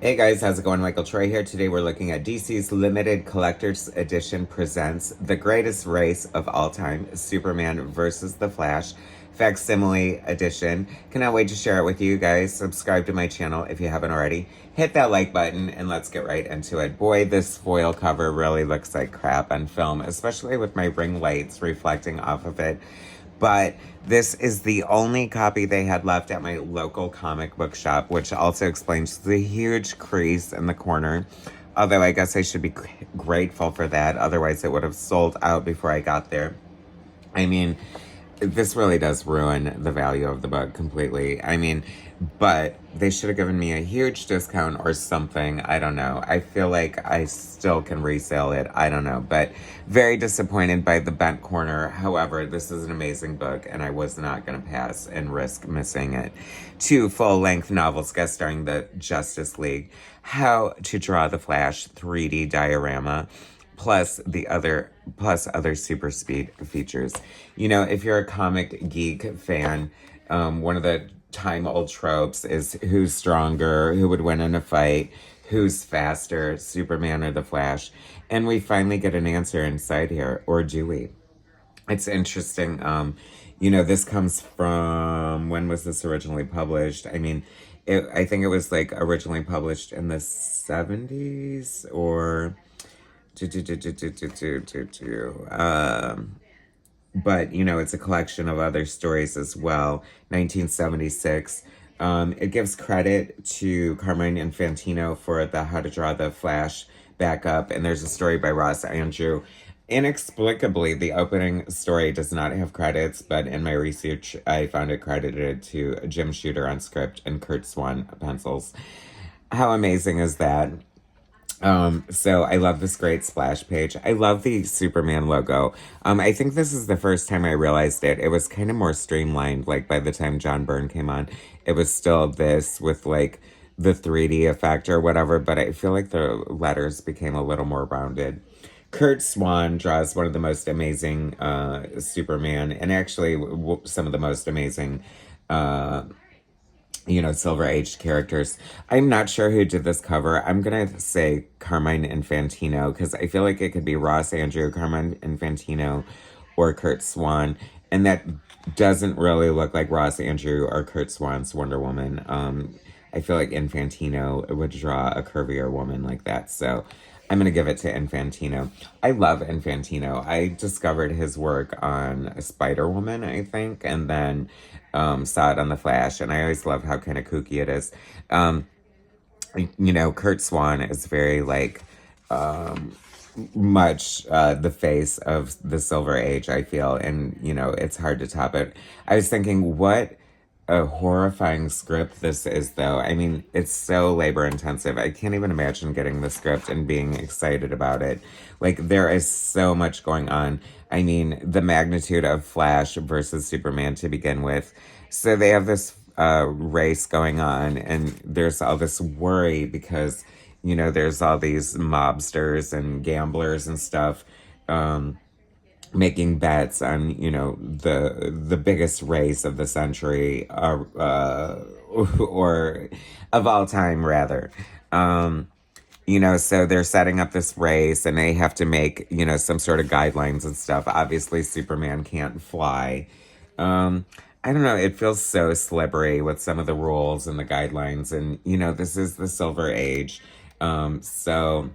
Hey guys, how's it going? Michael Troy here. Today we're looking at DC's limited collector's edition presents The Greatest Race of All Time, Superman versus the Flash, Facsimile edition. Cannot wait to share it with you guys. Subscribe to my channel if you haven't already. Hit that like button and let's get right into it. Boy, this foil cover really looks like crap on film, especially with my ring lights reflecting off of it. But this is the only copy they had left at my local comic book shop, which also explains the huge crease in the corner. Although I guess I should be grateful for that. Otherwise, it would have sold out before I got there. I mean, this really does ruin the value of the book completely. I mean, but they should have given me a huge discount or something. I don't know. I feel like I still can resell it. I don't know. But very disappointed by the bent corner. However, this is an amazing book, and I was not going to pass and risk missing it. 2 full-length novels guest starring the Justice League. How to Draw the Flash 3D diorama. Plus other super speed features. You know, if you're a comic geek fan, one of the time-old tropes is who's stronger, who would win in a fight, who's faster, Superman or the Flash. And we finally get an answer inside here, or do we? It's interesting. You know, this comes from, when was this originally published? I mean, I think it was like originally published in the 70s or... But, you know, it's a collection of other stories as well. 1976. It gives credit to Carmine Infantino for the How to Draw the Flash backup. And there's a story by Ross Andrew. Inexplicably, the opening story does not have credits, but in my research, I found it credited to Jim Shooter on script and Kurt Swan pencils. How amazing is that? So I love this great splash page. I love the Superman logo. I think this is the first time I realized it. It was kind of more streamlined, like by the time John Byrne came on. It was still this with like the 3D effect or whatever, but I feel like the letters became a little more rounded. Kurt Swan draws one of the most amazing Superman, and actually some of the most amazing Silver Age characters. I'm not sure who did this cover. I'm going to say Carmine Infantino, because I feel like it could be Ross Andrew, Carmine Infantino, or Kurt Swan. And that doesn't really look like Ross Andrew or Kurt Swan's Wonder Woman. I feel like Infantino would draw a curvier woman like that. So I'm going to give it to Infantino. I love Infantino. I discovered his work on Spider-Woman, I think, and then saw it on The Flash, and I always love how kind of kooky it is. Kurt Swan is very, like, much the face of the Silver Age, I feel, and, it's hard to top it. I was thinking, what a horrifying script this is, though. I mean, it's so labor intensive. I can't even imagine getting the script and being excited about it. Like, there is so much going on. I mean, the magnitude of Flash versus Superman to begin with. So they have this race going on, and there's all this worry because, there's all these mobsters and gamblers and stuff, making bets on, the biggest race of the century, or of all time, rather. So they're setting up this race, and they have to make, some sort of guidelines and stuff. Obviously, Superman can't fly. I don't know, it feels so slippery with some of the rules and the guidelines, and, this is the Silver Age. So,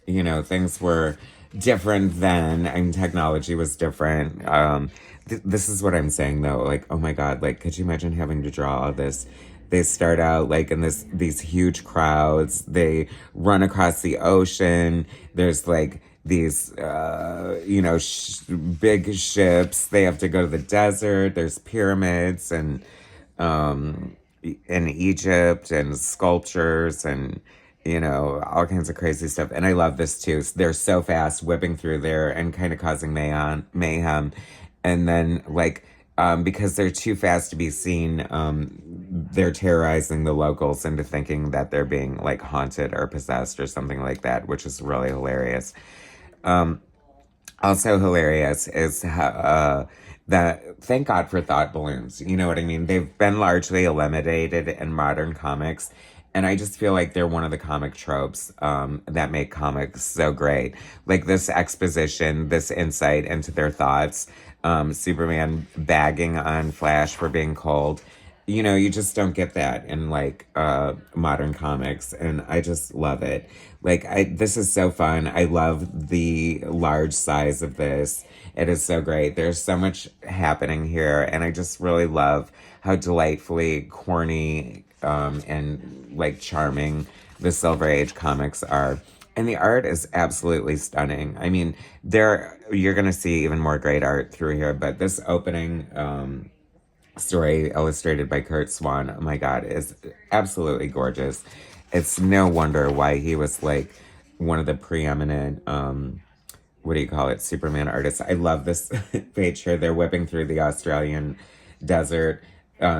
things were different then, and technology was different. This is what I'm saying, though. Like, oh my God, like, could you imagine having to draw all this? They start out like in these huge crowds. They run across the ocean. There's like these, big ships. They have to go to the desert. There's pyramids and in Egypt and sculptures and all kinds of crazy stuff. And I love this too. They're so fast, whipping through there and kind of causing mayhem. And then, like, because they're too fast to be seen, they're terrorizing the locals into thinking that they're being, like, haunted or possessed or something like that, which is really hilarious. Also hilarious is how, that, thank God for thought balloons. You know what I mean? They've been largely eliminated in modern comics. And I just feel like they're one of the comic tropes that make comics so great. Like this exposition, this insight into their thoughts, Superman bagging on Flash for being cold. You know, you just don't get that in like modern comics, and I just love it. Like this is so fun. I love the large size of this. It is so great. There's so much happening here, and I just really love how delightfully corny and like charming the Silver Age comics are. And the art is absolutely stunning. I mean, you're gonna see even more great art through here, but this opening story illustrated by Kurt Swan, oh my god, is absolutely gorgeous. It's no wonder why he was like one of the preeminent what do you call it, Superman artists. I love this page here. They're whipping through the Australian desert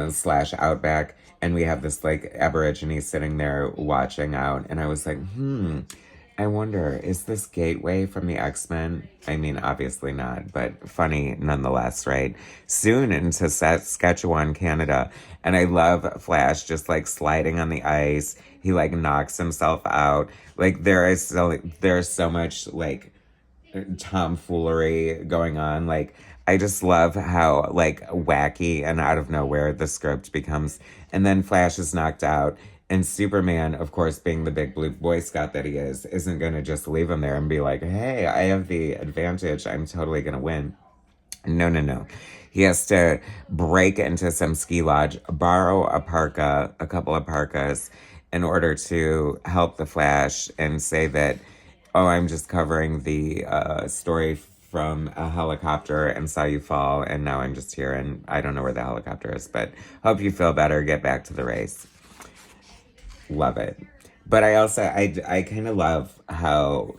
slash outback, and we have this like aborigine sitting there watching out, and I was like, I wonder, is this Gateway from the X-Men? I mean, obviously not, but funny nonetheless, right? Soon into Saskatchewan, Canada. And I love Flash just like sliding on the ice. He like knocks himself out. Like there's so much like tomfoolery going on. Like I just love how like wacky and out of nowhere the script becomes. And then Flash is knocked out. And Superman, of course, being the big blue Boy Scout that he is, isn't going to just leave him there and be like, hey, I have the advantage. I'm totally going to win. No, no, no. He has to break into some ski lodge, borrow a couple of parkas, in order to help the Flash and say that, oh, I'm just covering the story from a helicopter and saw you fall, and now I'm just here and I don't know where the helicopter is, but hope you feel better. Get back to the race. Love it. But I also, I kind of love how,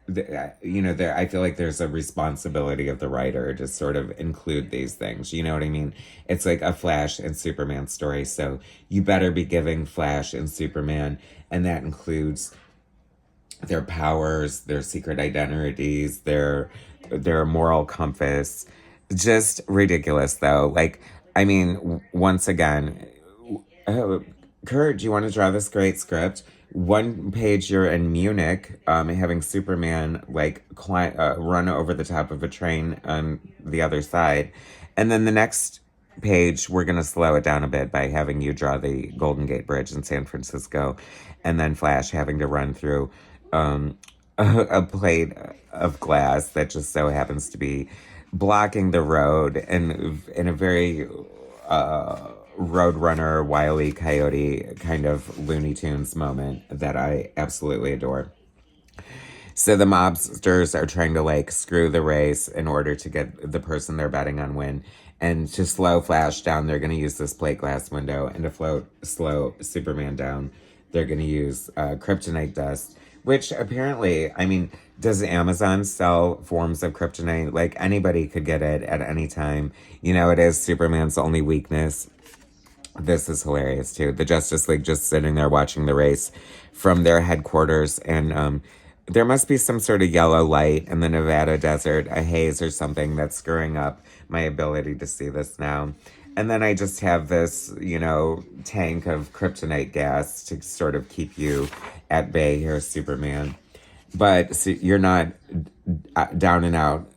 I feel like there's a responsibility of the writer to sort of include these things. You know what I mean? It's like a Flash and Superman story. So you better be giving Flash and Superman, and that includes their powers, their secret identities, their moral compass. Just ridiculous, though. Like, I mean, once again, Kurt, do you want to draw this great script? One page you're in Munich, having Superman like run over the top of a train on the other side, and then the next page we're gonna slow it down a bit by having you draw the Golden Gate Bridge in San Francisco, and then Flash having to run through a plate of glass that just so happens to be blocking the road, and in a very Roadrunner, Wile E. Coyote kind of Looney Tunes moment that I absolutely adore. So the mobsters are trying to like screw the race in order to get the person they're betting on win. And to slow Flash down, they're going to use this plate glass window. And to slow Superman down, they're going to use kryptonite dust. Which apparently, I mean, does Amazon sell forms of kryptonite? Like anybody could get it at any time. You know, it is Superman's only weakness. This is hilarious too. The Justice League just sitting there watching the race from their headquarters, and there must be some sort of yellow light in the Nevada desert, a haze or something that's screwing up my ability to see this now. And then I just have this, tank of kryptonite gas to sort of keep you at bay here, Superman. But you're not down and out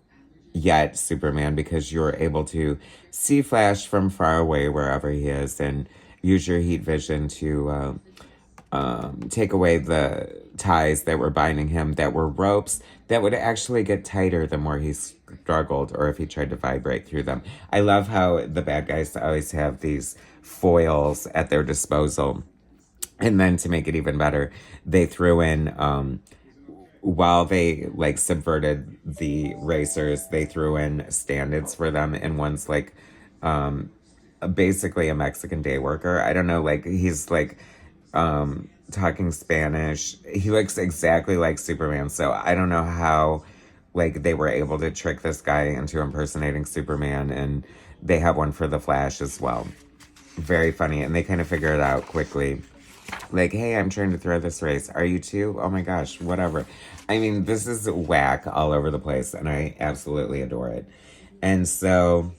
yet, Superman, because you're able to see Flash from far away wherever he is and use your heat vision to take away the ties that were binding him, that were ropes that would actually get tighter the more he struggled or if he tried to vibrate through them. I love how the bad guys always have these foils at their disposal. And then to make it even better, they threw in while they like subverted the racers, they threw in stand-ins for them, and one's like basically a Mexican day worker. I don't know, like he's like talking Spanish. He looks exactly like Superman, so I don't know how like they were able to trick this guy into impersonating Superman, and they have one for the Flash as well. Very funny, and they kind of figure it out quickly. Like, hey, I'm trying to throw this race. Are you too? Oh my gosh, whatever. I mean, this is whack all over the place, and I absolutely adore it. And so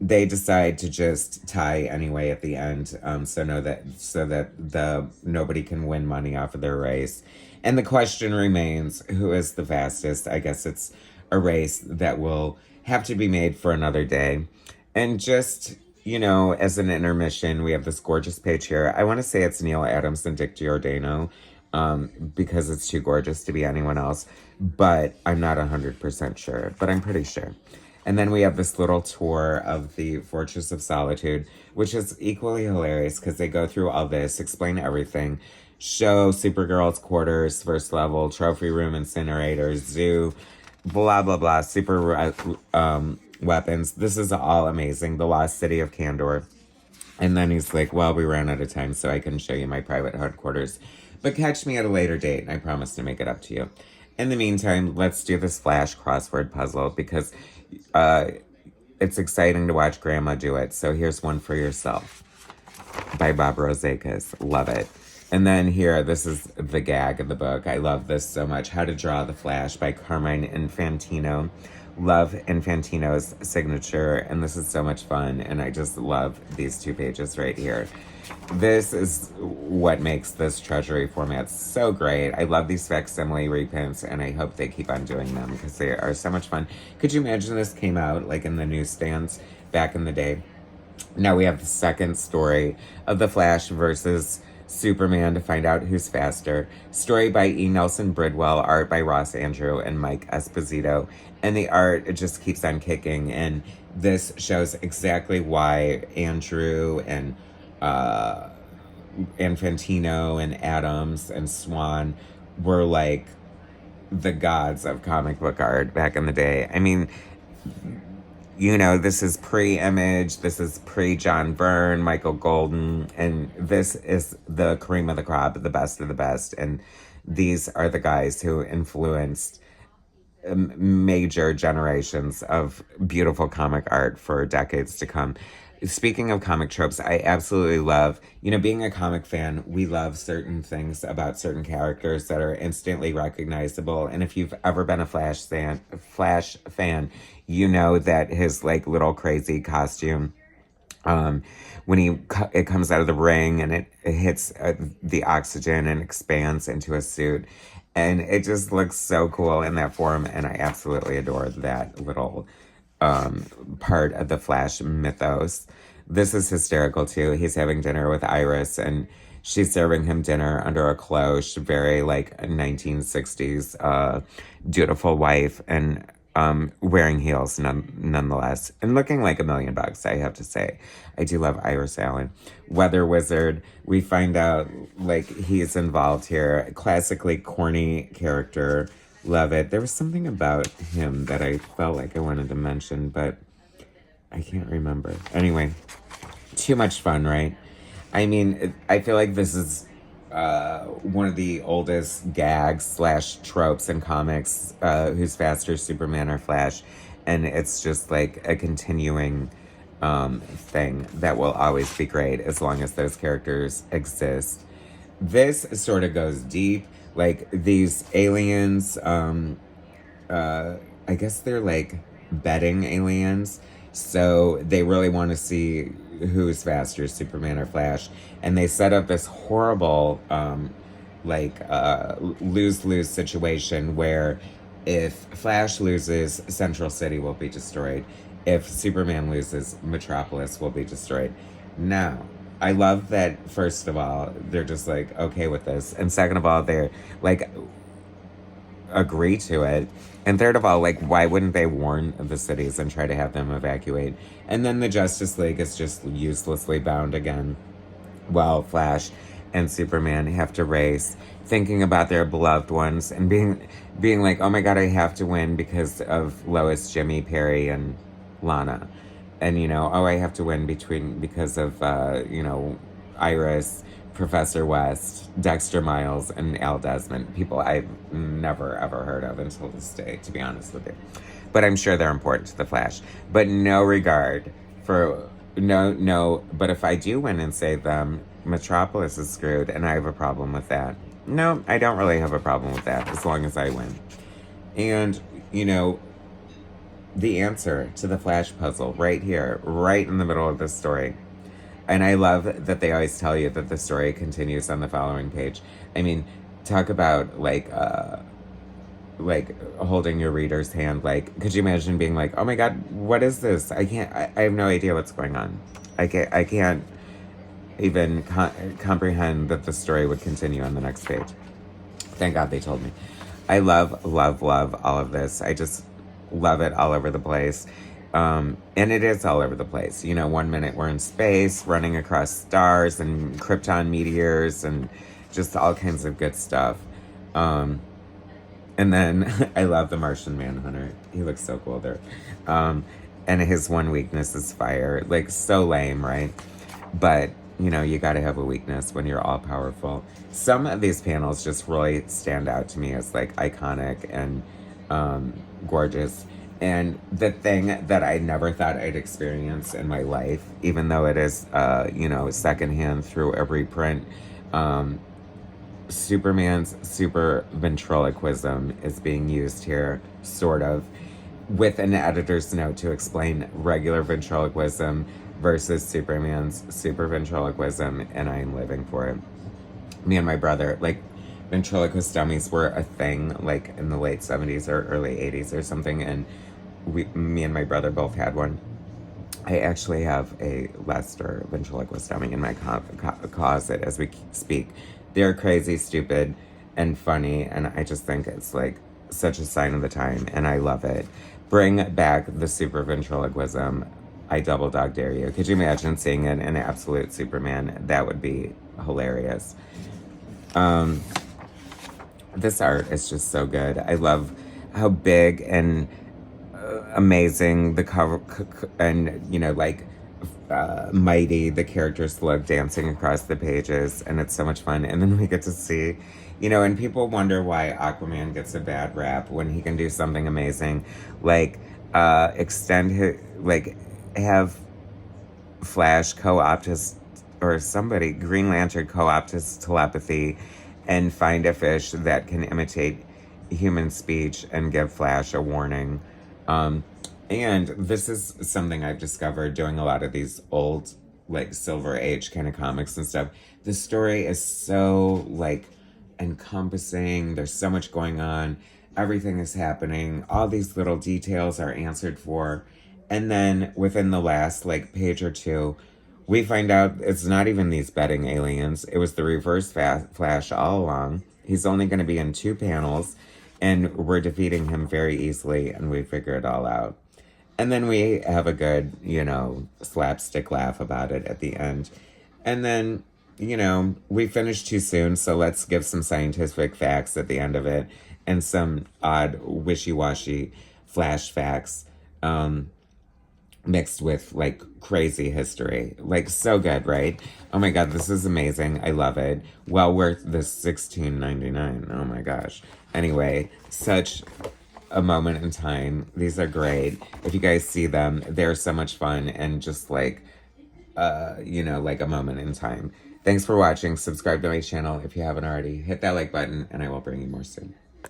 they decide to just tie anyway at the end, so that the nobody can win money off of their race. And the question remains, who is the fastest? I guess it's a race that will have to be made for another day. And just, as an intermission, we have this gorgeous page here. I want to say it's Neil Adams and Dick Giordano, because it's too gorgeous to be anyone else. But I'm not 100% sure, but I'm pretty sure. And then we have this little tour of the Fortress of Solitude, which is equally hilarious because they go through all this, explain everything, show Supergirl's quarters, first level, trophy room, incinerator, zoo, blah, blah, blah, super weapons. This is all amazing. The Lost City of Candor. And then he's like, well, we ran out of time, so I can show you my private headquarters. But catch me at a later date, and I promise to make it up to you. In the meantime, let's do this Flash crossword puzzle, because it's exciting to watch Grandma do it. So here's one for yourself by Bob Rozakis. Love it. And then here, this is the gag of the book. I love this so much. How to Draw the Flash by Carmine Infantino. Love Infantino's signature, and this is so much fun, and I just love these 2 pages right here. This is what makes this Treasury format so great. I love these facsimile reprints, and I hope they keep on doing them because they are so much fun. Could you imagine this came out like in the newsstands back in the day? Now we have the second story of The Flash versus Superman to find out who's faster. Story by E. Nelson Bridwell, art by Ross Andrew and Mike Esposito. And the art, it just keeps on kicking. And this shows exactly why Andrew and Infantino and Adams and Swan were like the gods of comic book art back in the day. I mean, this is pre-Image, this is pre-John Byrne, Michael Golden, and this is the cream of the crop, the best of the best. And these are the guys who influenced major generations of beautiful comic art for decades to come. Speaking of comic tropes, I absolutely love, being a comic fan, we love certain things about certain characters that are instantly recognizable. And if you've ever been a Flash fan, you know that his like little crazy costume, when it comes out of the ring and it hits the oxygen and expands into a suit. And it just looks so cool in that form. And I absolutely adore that little part of the Flash mythos. This is hysterical too. He's having dinner with Iris and she's serving him dinner under a cloche, very like 1960s dutiful wife, and wearing heels nonetheless, and looking like $1 million, I have to say. I do love Iris Allen. Weather Wizard, we find out like he's involved here. Classically corny character. Love it. There was something about him that I felt like I wanted to mention, but I can't remember. Anyway, too much fun, right? I mean, I feel like this is one of the oldest gags / tropes in comics, who's faster, Superman or Flash, and it's just like a continuing thing that will always be great as long as those characters exist. This sort of goes deep. Like, these aliens, I guess they're like betting aliens. So they really want to see who's faster, Superman or Flash. And they set up this horrible, lose-lose situation where if Flash loses, Central City will be destroyed. If Superman loses, Metropolis will be destroyed. Now, I love that, first of all, they're just like, okay with this. And second of all, they're like, agree to it. And third of all, like, why wouldn't they warn the cities and try to have them evacuate? And then the Justice League is just uselessly bound again, while Flash and Superman have to race, thinking about their beloved ones and being like, oh my God, I have to win because of Lois, Jimmy, Perry, and Lana. And, I have to win because of, Iris, Professor West, Dexter Miles, and Al Desmond. People I've never, ever heard of until this day, to be honest with you. But I'm sure they're important to the Flash. But no regard for... No, but if I do win and save them, Metropolis is screwed, and I have a problem with that. No, I don't really have a problem with that, as long as I win. And, the answer to the Flash puzzle right here, right in the middle of the story. And I love that they always tell you that the story continues on the following page. I mean, talk about like holding your reader's hand. Like, could you imagine being like, oh my God, what is this? I have no idea what's going on. I can't even comprehend that the story would continue on the next page. Thank God they told me. I love, love, love all of this. I just love it all over the place. And it is all over the place. You know, 1 minute we're in space, running across stars and Krypton meteors and just all kinds of good stuff. And then I love the Martian Manhunter. He looks so cool there. And his one weakness is fire. Like, so lame, right? But, you know, you gotta have a weakness when you're all powerful. Some of these panels just really stand out to me as, like, iconic and gorgeous. And the thing that I never thought I'd experience in my life, even though it is, you know, secondhand through a reprint, Superman's super ventriloquism is being used here, sort of, with an editor's note to explain regular ventriloquism versus Superman's super ventriloquism, and I'm living for it. Me and my brother, like, ventriloquist dummies were a thing, like, in the late 70s or early 80s or something, and me and my brother both had one. I actually have a Lester ventriloquist dummy in my closet as we speak. They're crazy, stupid, and funny, and I just think it's, like, such a sign of the time, and I love it. Bring back the super ventriloquism. I double dog dare you. Could you imagine seeing it in Absolute Superman? That would be hilarious. This art is just so good. I love how big and amazing the cover, and, you know, like, mighty the characters look dancing across the pages, and it's so much fun. And then we get to see, you know, and people wonder why Aquaman gets a bad rap when he can do something amazing, like extend his, like, have Flash co-opt his, or somebody, Green Lantern co-opt his telepathy and find a fish that can imitate human speech and give Flash a warning. And this is something I've discovered doing a lot of these old, like, Silver Age kind of comics and stuff. The story is so, like, encompassing. There's so much going on. Everything is happening. All these little details are answered for. And then within the last, like, page or two, we find out it's not even these betting aliens. It was the reverse Flash all along. He's only going to be in 2 panels, and we're defeating him very easily, and we figure it all out. And then we have a good, you know, slapstick laugh about it at the end. And then, you know, we finished too soon, so let's give some scientific facts at the end of it, and some odd, wishy-washy Flash facts, mixed with, like, crazy history. Like, so good, right? Oh my God, this is amazing. I love it. Well worth the $16.99. Oh my gosh. Anyway, such a moment in time. These are great. If you guys see them, they're so much fun and just, like, you know, like a moment in time. Thanks for watching. Subscribe to my channel if you haven't already. Hit that like button, and I will bring you more soon.